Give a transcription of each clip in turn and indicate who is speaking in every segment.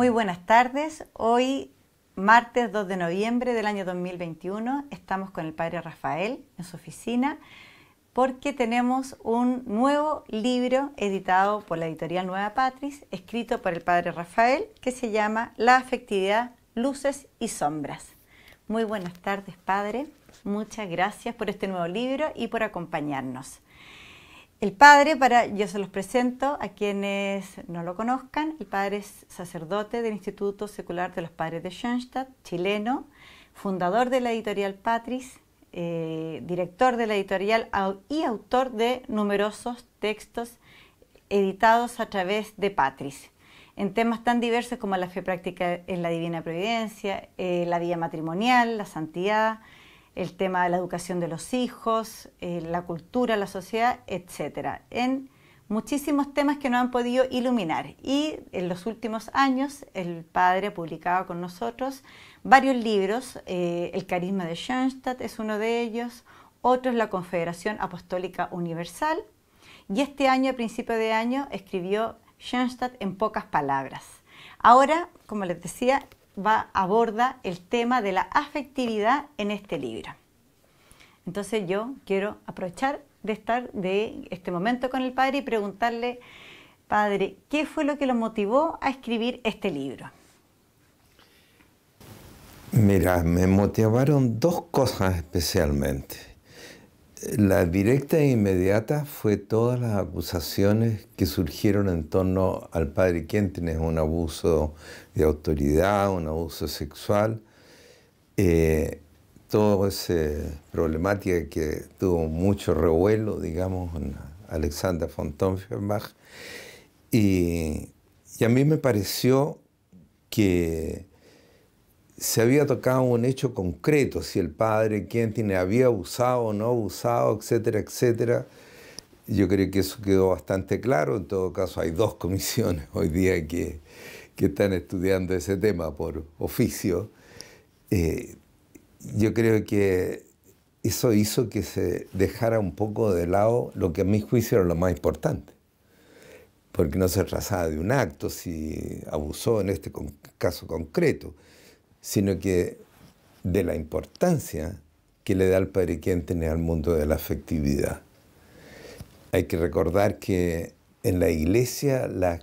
Speaker 1: Muy buenas tardes. Hoy, martes 2 de noviembre del año 2021, estamos con el Padre Rafael en su oficina porque tenemos un nuevo libro editado por la editorial Nueva Patris, escrito por el Padre Rafael, que se llama La afectividad, luces y sombras. Muy buenas tardes, Padre. Muchas gracias por este nuevo libro y por acompañarnos. El Padre, yo se los presento a quienes no lo conozcan, el Padre es sacerdote del Instituto Secular de los Padres de Schoenstatt, chileno, fundador de la editorial Patris, director de la editorial y autor de numerosos textos editados a través de Patris, en temas tan diversos como la fe práctica en la divina providencia, la vida matrimonial, la santidad, el tema de la educación de los hijos, la cultura, la sociedad, etc. En muchísimos temas que nos han podido iluminar. Y en los últimos años el Padre ha publicado con nosotros varios libros. El Carisma de Schoenstatt es uno de ellos, otro es la Confederación Apostólica Universal. Y este año, a principio de año, escribió Schoenstatt en pocas palabras. Ahora, como les decía, aborda el tema de la afectividad en este libro. Entonces yo quiero aprovechar de estar de este momento con el Padre y preguntarle, Padre, ¿qué fue lo que lo motivó a escribir este libro?
Speaker 2: Mira, me motivaron dos cosas especialmente. La directa e inmediata fue todas las acusaciones que surgieron en torno al padre Kentenich, un abuso de autoridad, un abuso sexual, toda esa problemática que tuvo mucho revuelo, digamos, en Alexander von Stauffenberg. Y a mí me pareció que se había tocado un hecho concreto, si el padre Kentenich había abusado o no abusado, etcétera, etcétera. Yo creo que eso quedó bastante claro. En todo caso, hay dos comisiones hoy día que están estudiando ese tema por oficio. Yo creo que eso hizo que se dejara un poco de lado lo que a mi juicio era lo más importante, porque no se trataba de un acto, si abusó en este caso concreto, sino que de la importancia que le da el padre Kentenich al mundo de la afectividad. Hay que recordar que en la Iglesia la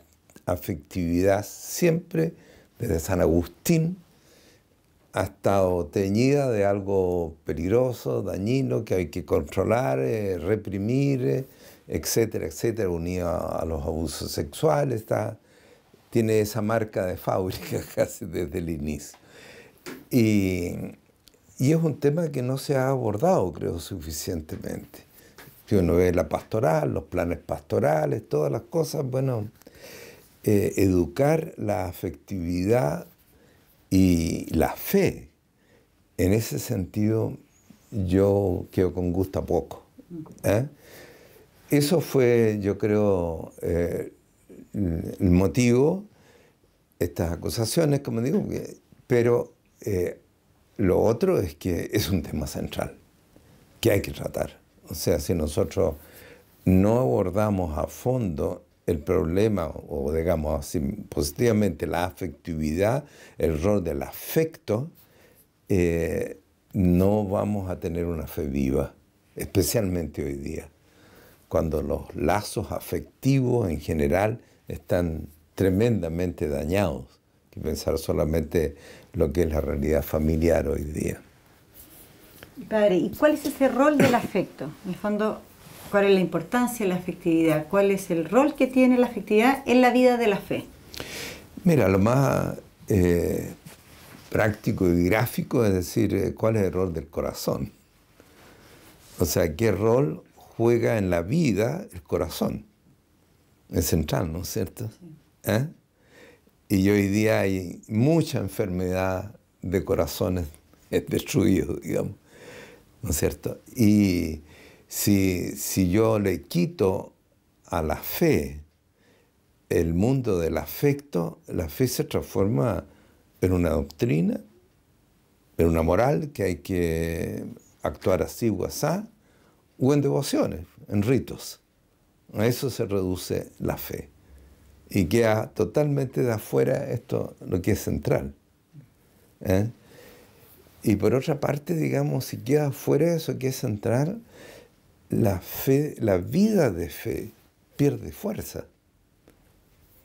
Speaker 2: afectividad siempre, desde San Agustín, ha estado teñida de algo peligroso, dañino, que hay que controlar, reprimir, etcétera, etcétera, unido a los abusos sexuales. Tiene esa marca de fábrica casi desde el inicio. Y es un tema que no se ha abordado, creo, suficientemente. Si uno ve la pastoral, los planes pastorales, todas las cosas, bueno, educar la afectividad y la fe, en ese sentido, yo quedo con gusto a poco. Eso fue, yo creo, el motivo, estas acusaciones, como digo, pero lo otro es que es un tema central que hay que tratar. O sea, si nosotros no abordamos a fondo el problema, o digamos así, positivamente la afectividad, el rol del afecto, no vamos a tener una fe viva, especialmente hoy día, cuando los lazos afectivos en general están tremendamente dañados. Que pensar solamente lo que es la realidad familiar hoy día.
Speaker 1: Padre, ¿y cuál es ese rol del afecto? En el fondo, ¿cuál es la importancia de la afectividad? ¿Cuál es el rol que tiene la afectividad en la vida de la fe?
Speaker 2: Mira, lo más práctico y gráfico es decir, ¿cuál es el rol del corazón? O sea, ¿qué rol juega en la vida el corazón? Es central, ¿no es cierto? Sí. Y hoy día hay mucha enfermedad de corazones destruidos, digamos, ¿no es cierto? Y si yo le quito a la fe el mundo del afecto, la fe se transforma en una doctrina, en una moral que hay que actuar así o asá, o en devociones, en ritos. A eso se reduce la fe. y queda totalmente de afuera esto, lo que es central. ¿Eh? Y por otra parte, digamos, si queda afuera eso que es central, la fe, la vida de fe pierde fuerza,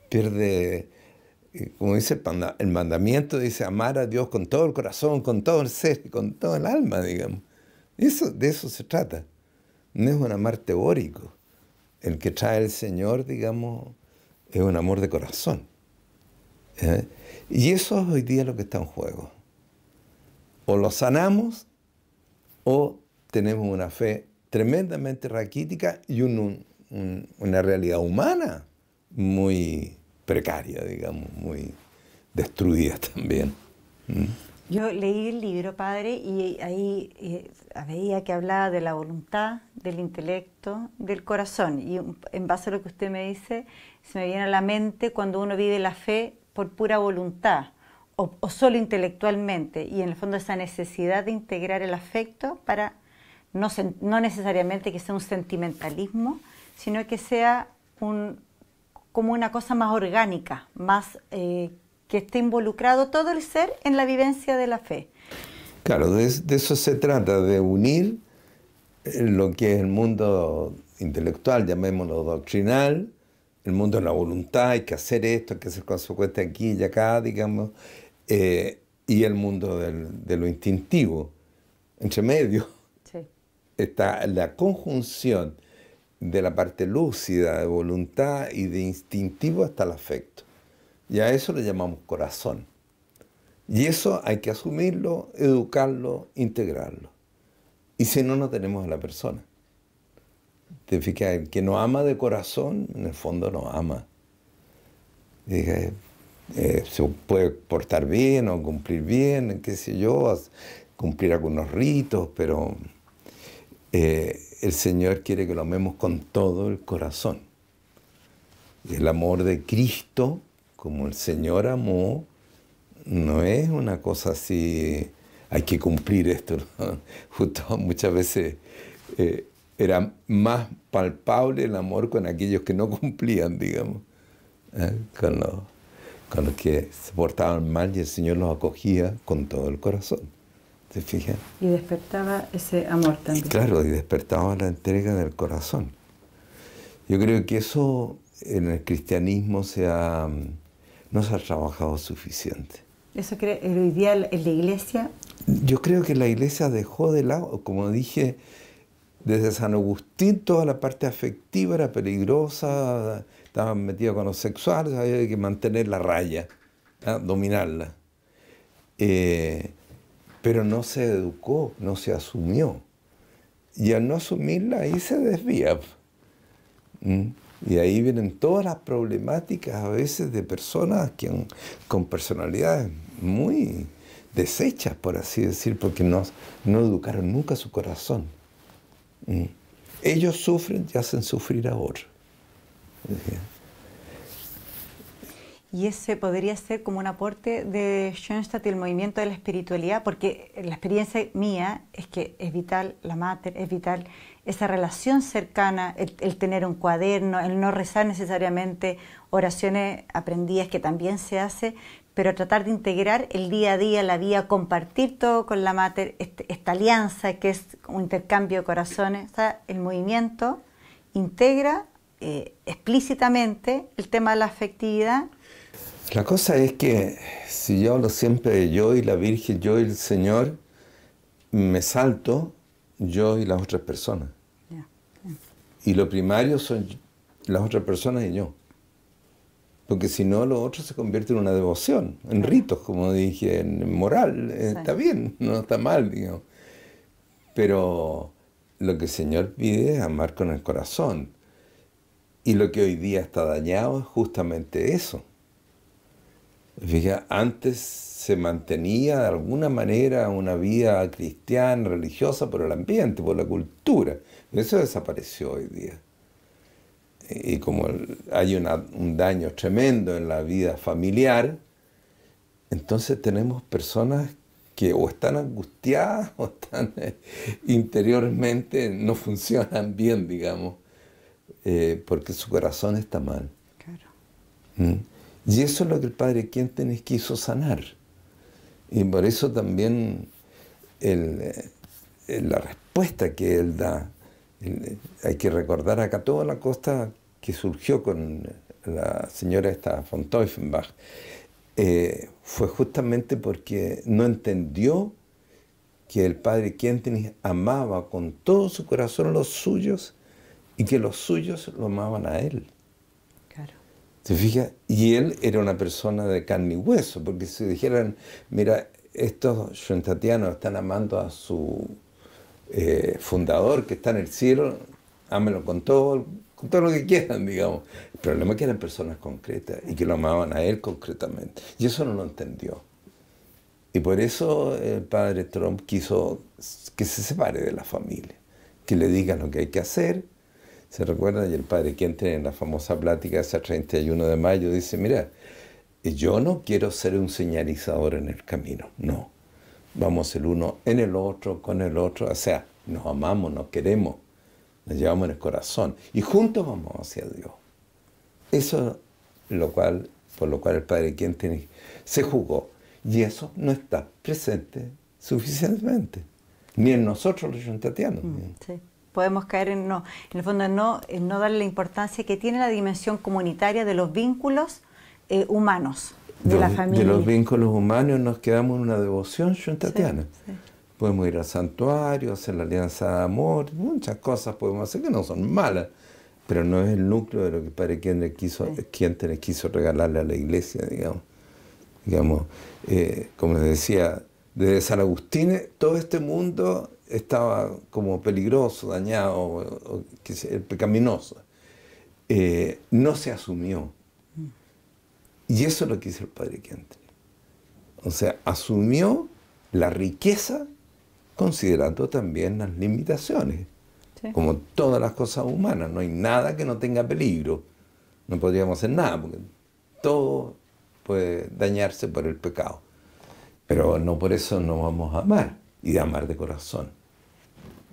Speaker 2: pierde, como dice el mandamiento, dice amar a Dios con todo el corazón, con todo el ser, con todo el alma, digamos. Eso, de eso se trata. No es un amar teórico. El que trae el Señor, digamos, es un amor de corazón. ¿Eh? Y eso es hoy día lo que está en juego. O lo sanamos o tenemos una fe tremendamente raquítica y una realidad humana muy precaria, digamos, muy destruida también. ¿Mm?
Speaker 1: Yo leí el libro, padre, y ahí veía que hablaba de la voluntad, del intelecto, del corazón. Y en base a lo que usted me dice, se me viene a la mente cuando uno vive la fe por pura voluntad o solo intelectualmente. Y en el fondo esa necesidad de integrar el afecto para no necesariamente que sea un sentimentalismo, sino que sea como una cosa más orgánica, más que esté involucrado todo el ser en la vivencia de la fe.
Speaker 2: Claro, de eso se trata, de unir lo que es el mundo intelectual, llamémoslo doctrinal, el mundo de la voluntad, hay que hacer esto, hay que ser consecuente aquí y acá, digamos, y el mundo de lo instintivo. Entre medio
Speaker 1: Sí.
Speaker 2: está la conjunción de la parte lúcida, de voluntad y de instintivo hasta el afecto. Y a eso le llamamos corazón. Y eso hay que asumirlo, educarlo, integrarlo. Y si no, no tenemos a la persona. Te fijas, el que no ama de corazón, en el fondo no ama. Dije, se puede portar bien o cumplir bien, qué sé yo, cumplir algunos ritos, pero el Señor quiere que lo amemos con todo el corazón. Y el amor de Cristo, como el Señor amó, no es una cosa así, hay que cumplir esto, ¿no? Justo muchas veces era más palpable el amor con aquellos que no cumplían, digamos, con los que se portaban mal, y el Señor los acogía con todo el corazón. ¿Te fijas?
Speaker 1: Y despertaba ese amor también.
Speaker 2: Claro, y despertaba la entrega del corazón. Yo creo que eso en el cristianismo no se ha trabajado suficiente.
Speaker 1: ¿Eso cree hoy día en la iglesia?
Speaker 2: Yo creo que la iglesia dejó de lado, como dije, desde San Agustín toda la parte afectiva era peligrosa, estaban metidos con los sexuales, había que mantener la raya, dominarla. Pero no se educó, no se asumió. Y al no asumirla, ahí se desvía. Y ahí vienen todas las problemáticas a veces de personas con personalidades muy deshechas, por así decir, porque no educaron nunca su corazón. Ellos sufren y hacen sufrir a otros.
Speaker 1: Y ese podría ser como un aporte de Schoenstatt y el movimiento de la espiritualidad, porque la experiencia mía es que es vital la mater, es vital esa relación cercana, el tener un cuaderno, el no rezar necesariamente oraciones aprendidas, que también se hace, pero tratar de integrar el día a día, la vida, compartir todo con la mater, esta alianza que es un intercambio de corazones. O sea, el movimiento integra explícitamente el tema de la afectividad.
Speaker 2: La cosa es que si yo hablo siempre de yo y la Virgen, yo y el Señor, me salto yo y las otras personas. Y lo primario son las otras personas y yo. Porque si no, lo otro se convierte en una devoción, en ritos, como dije, en moral. Está bien, no está mal, digamos. Pero lo que el Señor pide es amar con el corazón. Y lo que hoy día está dañado es justamente eso. Fíjate, antes se mantenía de alguna manera una vida cristiana, religiosa, por el ambiente, por la cultura. Eso desapareció hoy día. Y como hay un daño tremendo en la vida familiar, entonces tenemos personas que o están angustiadas o están interiormente, no funcionan bien, digamos, porque su corazón está mal.
Speaker 1: Claro.
Speaker 2: ¿Mm? Y eso es lo que el padre Quentin quiso sanar. Y por eso también la respuesta que él da, hay que recordar acá toda la cosa que surgió con la señora esta von Teufenbach, fue justamente porque no entendió que el padre Quentin amaba con todo su corazón a los suyos y que los suyos lo amaban a él.
Speaker 1: Claro.
Speaker 2: ¿Se fija? Y él era una persona de carne y hueso, porque si dijeran, mira, estos shuntatianos están amando a su fundador que está en el cielo, ámenlo con todo lo que quieran, digamos. El problema es que eran personas concretas y que lo amaban a él concretamente. Y eso no lo entendió. Y por eso el padre Trump quiso que se separe de la familia, que le digan lo que hay que hacer. ¿Se recuerdan? Y el padre Quentin en la famosa plática ese 31 de mayo dice, mira, yo no quiero ser un señalizador en el camino, no. Vamos el uno en el otro, con el otro, o sea, nos amamos, nos queremos, nos llevamos en el corazón y juntos vamos hacia Dios. Eso es por lo cual el padre Quentin se jugó. Y eso no está presente suficientemente, ni en nosotros los yuntatianos.
Speaker 1: Sí. Podemos caer en el fondo en no darle la importancia que tiene la dimensión comunitaria de los vínculos humanos de la familia.
Speaker 2: De los vínculos humanos nos quedamos en una devoción yuntatiana. Sí, sí. Podemos ir al santuario, hacer la alianza de amor, muchas cosas podemos hacer que no son malas, pero no es el núcleo de lo que el padre Quentin quiso regalarle a la iglesia, digamos. Como les decía, desde San Agustín todo este mundo estaba como peligroso, dañado, pecaminoso. No se asumió. Y eso es lo que hizo el padre Quentin. O sea, asumió la riqueza considerando también las limitaciones. Sí. Como todas las cosas humanas, no hay nada que no tenga peligro. No podríamos hacer nada, porque todo puede dañarse por el pecado. Pero no por eso nos vamos a amar, y de amar de corazón.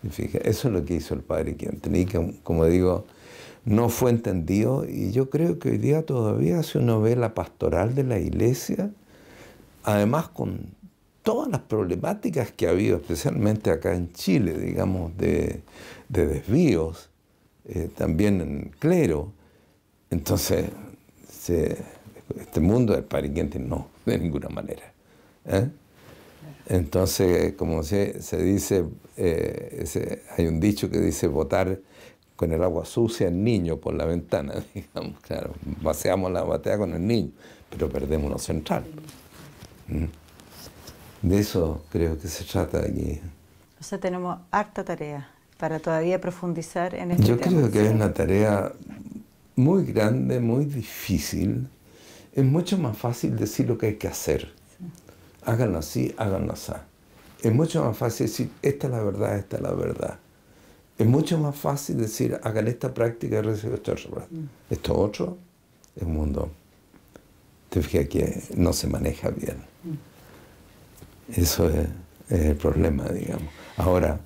Speaker 2: Y fíjate, eso es lo que hizo el padre Quentin, y que, como digo, no fue entendido, y yo creo que hoy día todavía, si uno ve la pastoral de la iglesia, además con todas las problemáticas que ha habido, especialmente acá en Chile, digamos, de desvíos, también en el clero, entonces este mundo del padre Quentin no, de ninguna manera. Entonces, como se dice, hay un dicho que dice botar con el agua sucia al niño por la ventana, digamos, claro, vaciamos la batea con el niño, pero perdemos lo central. De eso creo que se trata aquí.
Speaker 1: O sea, tenemos harta tarea para todavía profundizar en este tema.
Speaker 2: Yo creo que es una tarea muy grande, muy difícil. Es mucho más fácil decir lo que hay que hacer. Sí. Háganlo así, háganlo así. Es mucho más fácil decir, esta es la verdad, esta es la verdad. Es mucho más fácil decir, hagan esta práctica y reciban esta otra. Esto otro es un mundo, te fijas que no se maneja bien. Eso es el problema, digamos. Ahora,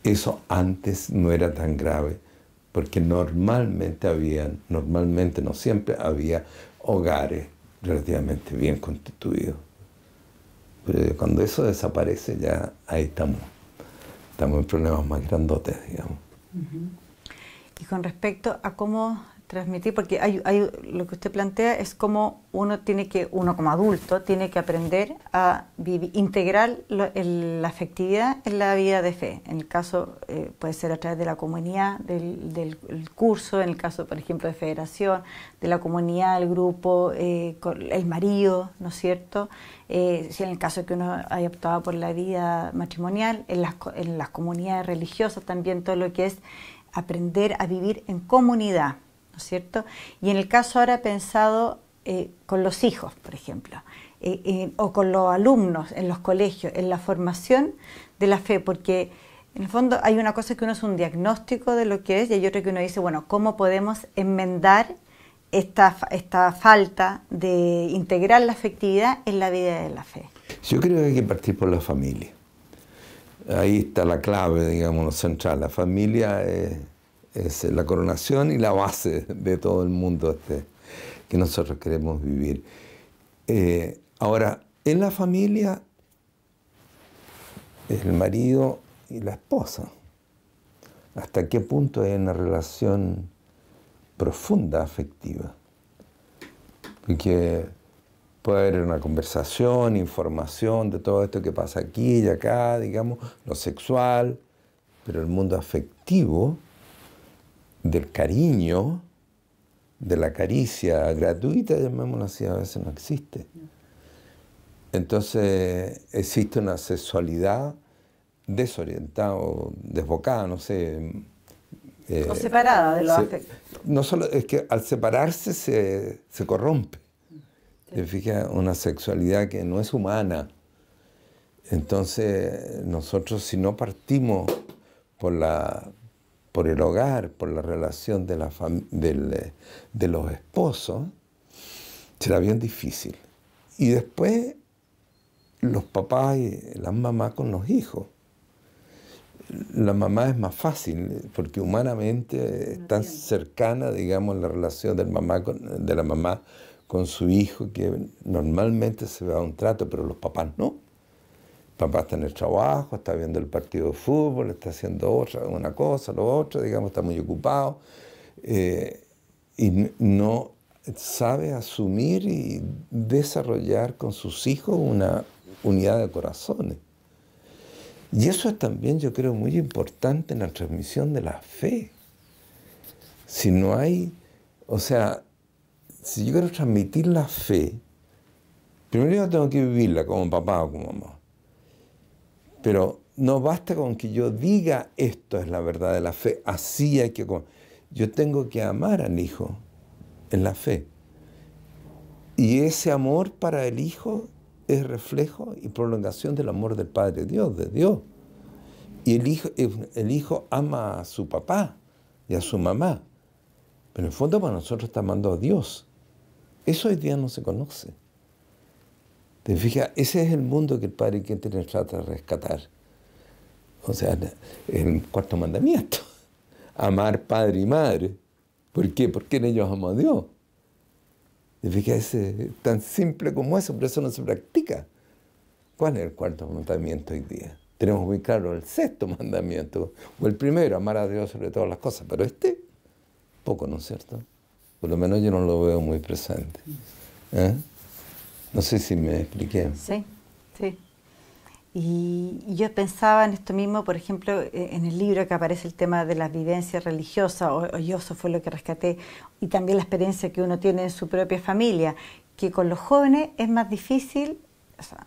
Speaker 2: eso antes no era tan grave, porque normalmente, no siempre había hogares relativamente bien constituidos. Pero cuando eso desaparece, ya ahí estamos en problemas más grandotes, digamos.
Speaker 1: Y con respecto a cómo transmitir, porque lo que usted plantea es cómo uno como adulto tiene que aprender a integrar la afectividad en la vida de fe. En el caso, puede ser a través de la comunidad, del curso, en el caso, por ejemplo, de federación, de la comunidad, el grupo, el marido, ¿no es cierto? Si en el caso que uno haya optado por la vida matrimonial, en las comunidades religiosas también todo lo que es aprender a vivir en comunidad, ¿no es cierto? Y en el caso ahora pensado con los hijos, por ejemplo, o con los alumnos en los colegios, en la formación de la fe, porque en el fondo hay una cosa que uno es un diagnóstico de lo que es, y hay otra que uno dice, bueno, ¿cómo podemos enmendar esta falta de integrar la afectividad en la vida de la fe?
Speaker 2: Yo creo que hay que partir por la familia. Ahí está la clave, digamos, lo central. La familia es la coronación y la base de todo el mundo. que nosotros queremos vivir. Ahora, en la familia, el marido y la esposa. ¿Hasta qué punto hay una relación profunda, afectiva? Porque puede haber una conversación, información de todo esto que pasa aquí y acá, digamos, lo sexual, pero el mundo afectivo, del cariño, de la caricia gratuita, llamémoslo así, a veces no existe. Entonces existe una sexualidad desorientada o desbocada, no sé.
Speaker 1: O separada de los afectos.
Speaker 2: No solo, es que al separarse se corrompe. ¿Te fijas? Una sexualidad que no es humana. Entonces nosotros, si no partimos por el hogar, por la relación de los esposos, será bien difícil. Y después los papás y las mamás con los hijos. La mamá es más fácil, porque humanamente es tan cercana, digamos, la relación de la mamá con su hijo, que normalmente se da un trato, pero los papás no. El papá está en el trabajo, está viendo el partido de fútbol, está haciendo una cosa, lo otro, digamos, está muy ocupado, y no sabe asumir y desarrollar con sus hijos una unidad de corazones. Y eso es también, yo creo, muy importante en la transmisión de la fe. Si no hay, o sea, si yo quiero transmitir la fe, primero yo tengo que vivirla como papá o como mamá. Pero no basta con que yo diga esto es la verdad de la fe, así hay que... Yo tengo que amar al hijo en la fe. Y ese amor para el hijo es reflejo y prolongación del amor del Padre Dios, de Dios. Y el hijo ama a su papá y a su mamá. Pero en el fondo para nosotros está amando a Dios. Eso hoy día no se conoce. ¿Te fijas? Ese es el mundo que el Padre Quinter trata de rescatar. O sea, el cuarto mandamiento. Amar padre y madre. ¿Por qué? Porque en ellos ama a Dios. ¿Te fijas? Es tan simple como eso, pero eso no se practica. ¿Cuál es el cuarto mandamiento hoy día? Tenemos muy claro el sexto mandamiento, o el primero, amar a Dios sobre todas las cosas, pero poco, ¿no es cierto? Por lo menos yo no lo veo muy presente. No sé si me expliqué.
Speaker 1: Sí, sí. Y yo pensaba en esto mismo, por ejemplo, en el libro que aparece el tema de las vivencias religiosas, o yo eso fue lo que rescaté, y también la experiencia que uno tiene en su propia familia, que con los jóvenes es más difícil, o sea,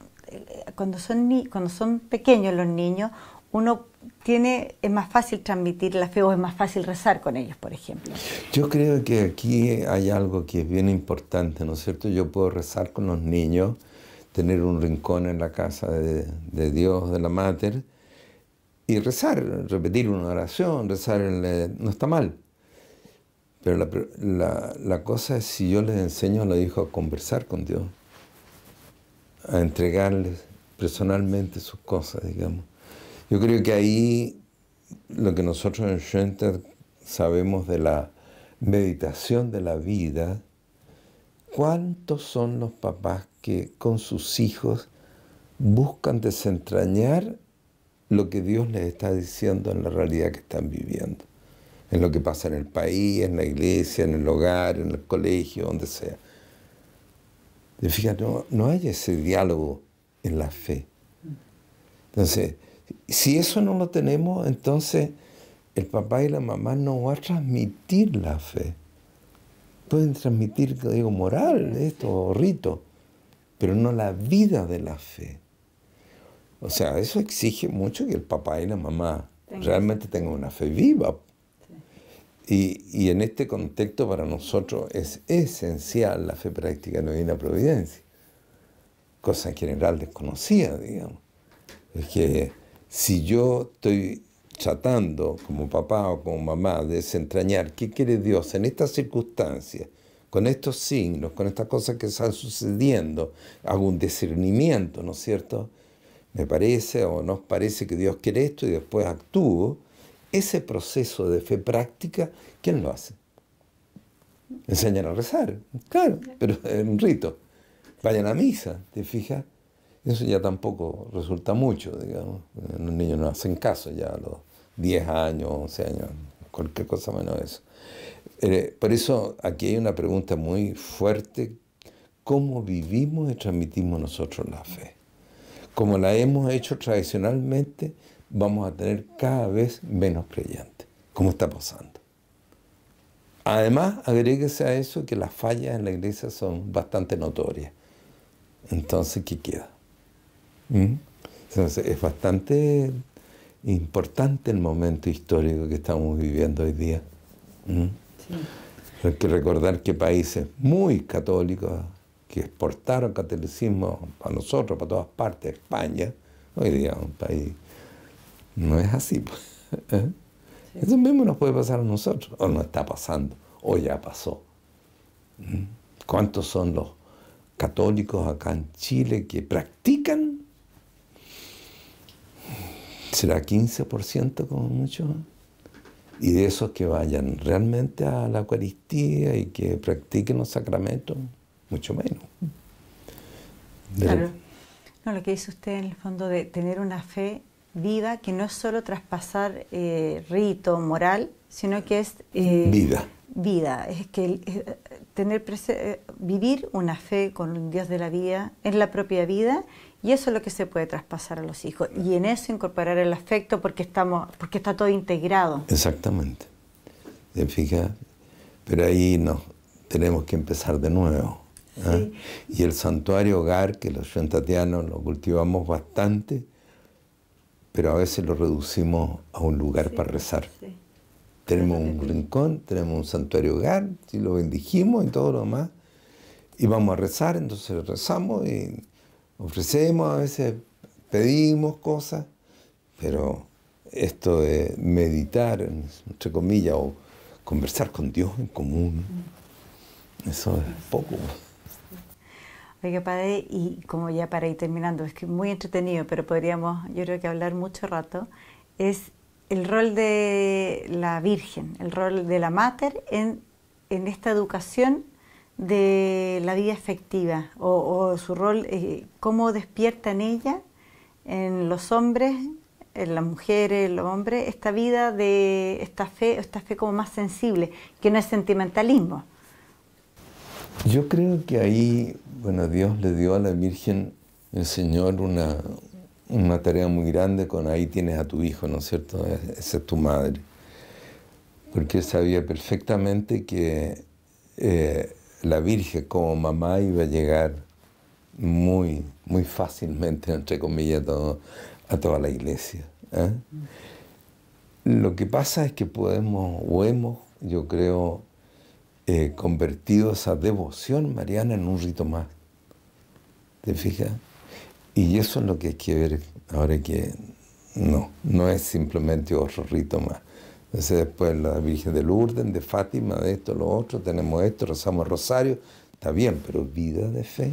Speaker 1: cuando son pequeños los niños, es más fácil transmitir la fe o es más fácil rezar con ellos, por ejemplo.
Speaker 2: Yo creo que aquí hay algo que es bien importante, ¿no es cierto? Yo puedo rezar con los niños, tener un rincón en la casa de Dios, de la Mater, y rezar, repetir una oración, no está mal. Pero la cosa es si yo les enseño a los hijos a conversar con Dios, a entregarles personalmente sus cosas, digamos. Yo creo que ahí lo que nosotros en Schoenstatt sabemos de la meditación de la vida, ¿cuántos son los papás que con sus hijos buscan desentrañar lo que Dios les está diciendo en la realidad que están viviendo? En lo que pasa en el país, en la iglesia, en el hogar, en el colegio, donde sea. Fíjate, no hay ese diálogo en la fe. Entonces, si eso no lo tenemos, entonces el papá y la mamá no van a transmitir la fe. Pueden transmitir, digo, moral, esto, rito, pero no la vida de la fe. O sea, eso exige mucho que el papá y la mamá realmente tengan una fe viva. Y en este contexto para nosotros es esencial la fe práctica de la Divina Providencia, cosa en general desconocida, digamos. Es que si yo estoy tratando como papá o como mamá de desentrañar qué quiere Dios en estas circunstancias, con estos signos, con estas cosas que están sucediendo, hago un discernimiento, ¿no es cierto? Me parece o nos parece que Dios quiere esto y después actúo. Ese proceso de fe práctica, ¿quién lo hace? Enseñan a rezar, claro, pero es un rito. Vayan a misa, ¿te fijas? Eso ya tampoco resulta mucho, digamos. Los niños no hacen caso ya a los 10 años, 11 años, cualquier cosa menos eso. Por eso aquí hay una pregunta muy fuerte: ¿cómo vivimos y transmitimos nosotros la fe? Como la hemos hecho tradicionalmente, vamos a tener cada vez menos creyentes, como está pasando. Además, agréguese a eso que las fallas en la iglesia son bastante notorias. Entonces, ¿qué queda? Entonces, es bastante importante el momento histórico que estamos viviendo hoy día. Sí. Hay que recordar que países muy católicos que exportaron catolicismo para nosotros, para todas partes, España, hoy día es un país, no es así, pues. Sí. Eso mismo nos puede pasar a nosotros, o nos está pasando, o ya pasó. ¿Cuántos son los católicos acá en Chile que practican? ¿Será 15% como mucho? Y de esos que vayan realmente a la Eucaristía y que practiquen los sacramentos, mucho menos.
Speaker 1: Claro. No, lo que dice usted en el fondo de tener una fe viva, que no es solo traspasar rito moral, sino que es
Speaker 2: vida.
Speaker 1: Vida, es que vivir una fe con un Dios de la vida en la propia vida, y eso es lo que se puede traspasar a los hijos, y en eso incorporar el afecto porque está todo integrado.
Speaker 2: Exactamente. ¿Te fijas? Pero ahí no, tenemos que empezar de nuevo. Sí. Y el santuario hogar, que los yuntatianos lo cultivamos bastante, pero a veces lo reducimos a un lugar para rezar. Sí. Tenemos un rincón, tenemos un santuario hogar, si lo bendijimos y todo lo demás, y vamos a rezar, entonces rezamos y ofrecemos, a veces pedimos cosas, pero esto de meditar, entre comillas, o conversar con Dios en común, eso es poco.
Speaker 1: Oiga, padre, y como ya para ir terminando, es que muy entretenido, pero podríamos, yo creo que hablar mucho rato, es el rol de la Virgen, el rol de la Mater en esta educación de la vida afectiva, o su rol, cómo despierta en ella, en los hombres, en las mujeres, en los hombres, esta vida de esta fe como más sensible, que no es sentimentalismo.
Speaker 2: Yo creo que ahí, bueno, Dios le dio a la Virgen, el Señor, una tarea muy grande con ahí tienes a tu hijo, ¿no es cierto? Esa es tu madre. Porque él sabía perfectamente que la Virgen como mamá iba a llegar muy, muy fácilmente, entre comillas, a toda la iglesia. Lo que pasa es que hemos, yo creo, convertido esa devoción mariana en un rito más. ¿Te fijas? Y eso es lo que hay que ver ahora, que no es simplemente otro rito más. Entonces después la Virgen de Lourdes, de Fátima, de esto, lo otro, tenemos esto, rezamos el rosario, está bien, pero vida de fe.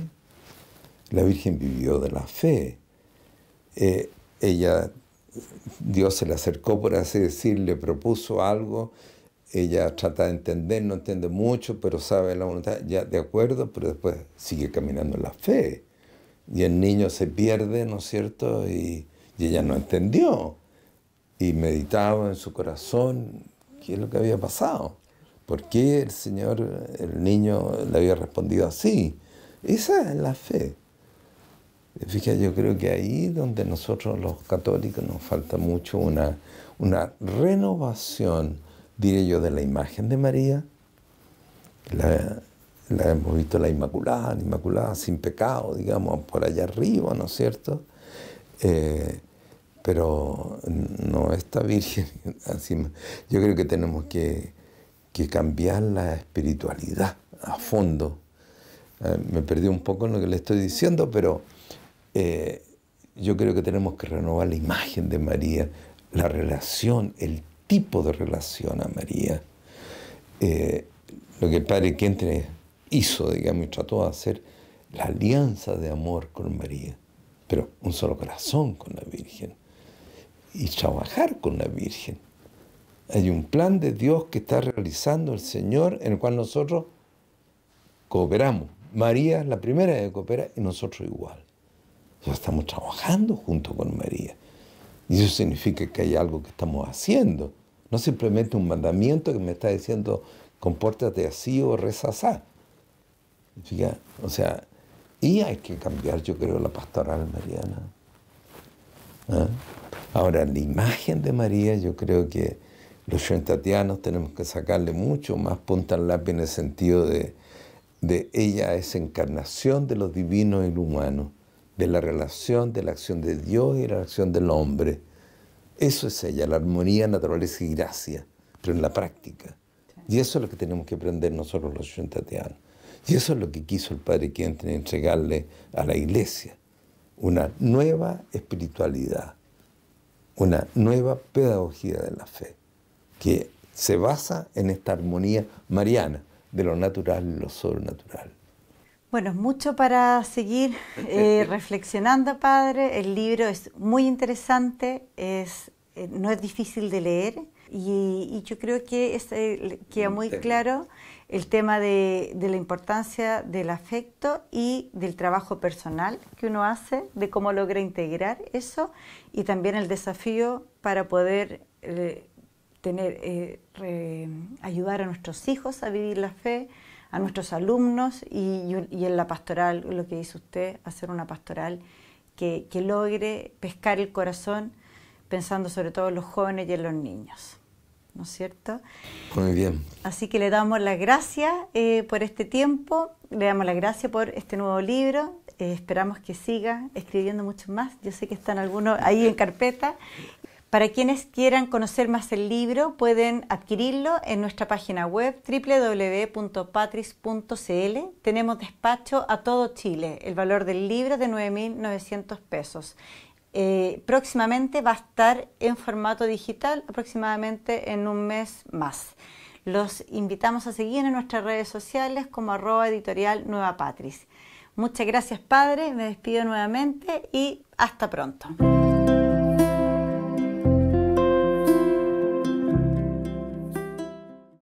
Speaker 2: La Virgen vivió de la fe. Dios se le acercó, por así decir, le propuso algo, ella trata de entender, no entiende mucho, pero sabe la voluntad, ya de acuerdo, pero después sigue caminando en la fe. Y el niño se pierde, ¿no es cierto? Y ella no entendió. Y meditaba en su corazón qué es lo que había pasado. ¿Por qué el niño le había respondido así? Esa es la fe. Fíjate, yo creo que ahí donde nosotros los católicos nos falta mucho una renovación, diré yo, de la imagen de María. La hemos visto la Inmaculada sin pecado, digamos, por allá arriba, ¿no es cierto? Pero no esta Virgen. Así, yo creo que tenemos que cambiar la espiritualidad a fondo. Me perdí un poco en lo que le estoy diciendo, pero yo creo que tenemos que renovar la imagen de María, la relación, el tipo de relación a María. Lo que el Padre Kentre hizo, digamos, y trató de hacer la alianza de amor con María, pero un solo corazón con la Virgen, y trabajar con la Virgen, Hay un plan de Dios que está realizando el Señor en el cual nosotros cooperamos. María es la primera que coopera y nosotros igual. Nosotros estamos trabajando junto con María. Y eso significa que hay algo que estamos haciendo. No simplemente un mandamiento que me está diciendo compórtate así o reza así. O sea, y hay que cambiar, yo creo, la pastoral mariana. ¿Ah? Ahora, la imagen de María, yo creo que los tatianos tenemos que sacarle mucho más punta al lápiz en el sentido de ella es encarnación de lo divino y lo humano, de la relación, de la acción de Dios y la acción del hombre. Eso es ella, la armonía, naturaleza y gracia, pero en la práctica. Y eso es lo que tenemos que aprender nosotros los tatianos. Y eso es lo que quiso el Padre Quinten entregarle a la Iglesia. Una nueva espiritualidad, una nueva pedagogía de la fe, que se basa en esta armonía mariana de lo natural y lo sobrenatural.
Speaker 1: Bueno, mucho para seguir reflexionando, Padre. El libro es muy interesante, no es difícil de leer y yo creo que queda muy claro el tema de la importancia del afecto y del trabajo personal que uno hace, de cómo logra integrar eso y también el desafío para poder ayudar a nuestros hijos a vivir la fe, a nuestros alumnos y en la pastoral, lo que dice usted, hacer una pastoral que logre pescar el corazón pensando sobre todo en los jóvenes y en los niños, ¿no es cierto?
Speaker 2: Muy bien.
Speaker 1: Así que le damos las gracias por este tiempo, le damos las gracias por este nuevo libro, esperamos que siga escribiendo mucho más, yo sé que están algunos ahí en carpeta. Para quienes quieran conocer más el libro, pueden adquirirlo en nuestra página web www.patris.cl. Tenemos despacho a todo Chile. El valor del libro es de 9.900 pesos. Próximamente va a estar en formato digital, aproximadamente en un mes más. Los invitamos a seguir en nuestras redes sociales como @editorial Nueva Patris. Muchas gracias, Padre. Me despido nuevamente y hasta pronto.